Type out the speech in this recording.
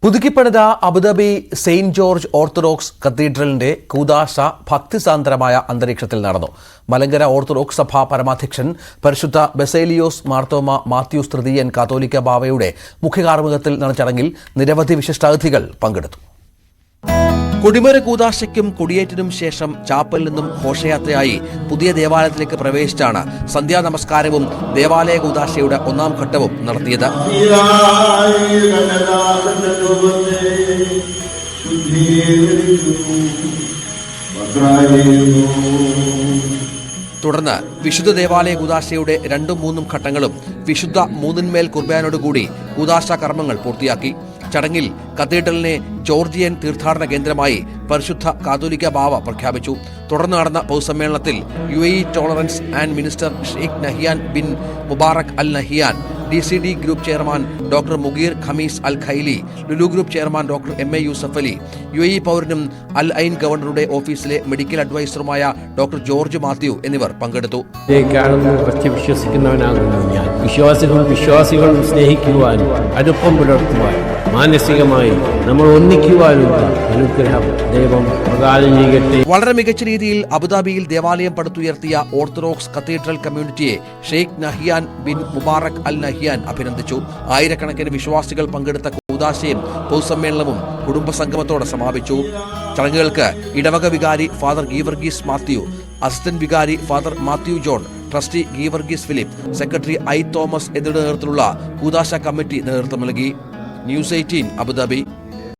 പുതുക്കിപ്പണിത Abu Dhabi Saint George orthodox കത്തീഡ്രലിന്റെ കൂദാശ ഭക്തിസാന്ദ്രമായ അന്തരീക്ഷത്തിൽ നടന്നു. Malankara orthodox സഭ പരമാധ്യക്ഷൻ പരിശുദ്ധ ബസേലിയോസ് മാർത്തോമ മാത്യൂസ് തൃതീയൻ കാത്തോലിക്ക ബാവയുടെ മുഖ്യകാർമ്മികത്തിൽ നടന്ന ചടങ്ങിൽ നിരവധി വിശിഷ്ടാതിഥികൾ പങ്കെടുത്തു. കൊടിമര കൂദാശയ്ക്കും കൊടിയേറ്റിനും ശേഷം ചാപ്പലിൽ നിന്നും ഘോഷയാത്രയായി പുതിയ ദേവാലയത്തിലേക്ക് പ്രവേശിച്ചാണ് സന്ധ്യാ നമസ്കാരവും ദേവാലയ കൂദാശയുടെ ഒന്നാം ഘട്ടവും നടത്തിയത്. തുടർന്ന് വിശുദ്ധ ദേവാലയ കൂദാശയുടെ 2-3 ഘട്ടങ്ങളും വിശുദ്ധ മൂന്നിന്മേൽ കുർബാനോടുകൂടി കൂദാശ കർമ്മങ്ങൾ പൂർത്തിയാക്കി. ചടങ്ങിൽ കത്തീഡ്രലിനെ ജോർജിയൻ തീർത്ഥാടന കേന്ദ്രമായി പരിശുദ്ധ കാത്തോലിക്ക ബാവ പ്രഖ്യാപിച്ചു. തുടർന്ന് നടന്ന പൊതുസമ്മേളനത്തിൽ UAE tolerance and minister Sheikh Nahyan bin Mubarak Al Nahyan, DCD group chairman doctor Mugheer Khamis Al Khaili, Lulu group chairman doctor MA Yusuff Ali, UAE പൗരനും അൽ ഐൻ ഗവർണറുടെ ഓഫീസിലെ മെഡിക്കൽ അഡ്വൈസറുമായ ഡോക്ടർ ജോർജ് മാത്യു എന്നിവർ പങ്കെടുത്തു. വിശ്വസിക്കുന്നവനാകുന്നു ഞാൻ. വിശ്വാസികളും സ്നേഹിക്കുവാനും അടുപ്പം പുലർത്തുവാനും മാനസികമായി നമ്മൾ ഒന്നിക്കുവാനുള്ള അനുഗ്രഹം ദൈവം പ്രദാനം ചെയ്യട്ടെ. വളരെ മികച്ച രീതിയിൽ അബുദാബിയിൽ ദേവാലയം പടുത്തുയർത്തിയ ഓർത്തഡോക്സ് കത്തീഡ്രൽ കമ്മ്യൂണിറ്റിയെ Sheikh Nahyan bin Mubarak Al Nahyan അഭിനന്ദിച്ചു. ആയിരക്കണക്കിന് വിശ്വാസികൾ പങ്കെടുത്ത കൂദാശയും പൊതുസമ്മേളനവും കുടുംബസംഗമത്തോടെ സമാപിച്ചു. ചടങ്ങുകൾക്ക് ഇടവക വികാരി ഫാദർ ഗീവർഗീസ് മാത്യു, അസിസ്റ്റന്റ് വികാരി father Mathew John, trustee Geevarghese Philip, secretary I Thomas എന്നിവരുടെ നേതൃത്വത്തിലുള്ള കൂദാശ കമ്മിറ്റി നേതൃത്വം നൽകി. News 18 Abu Dhabi.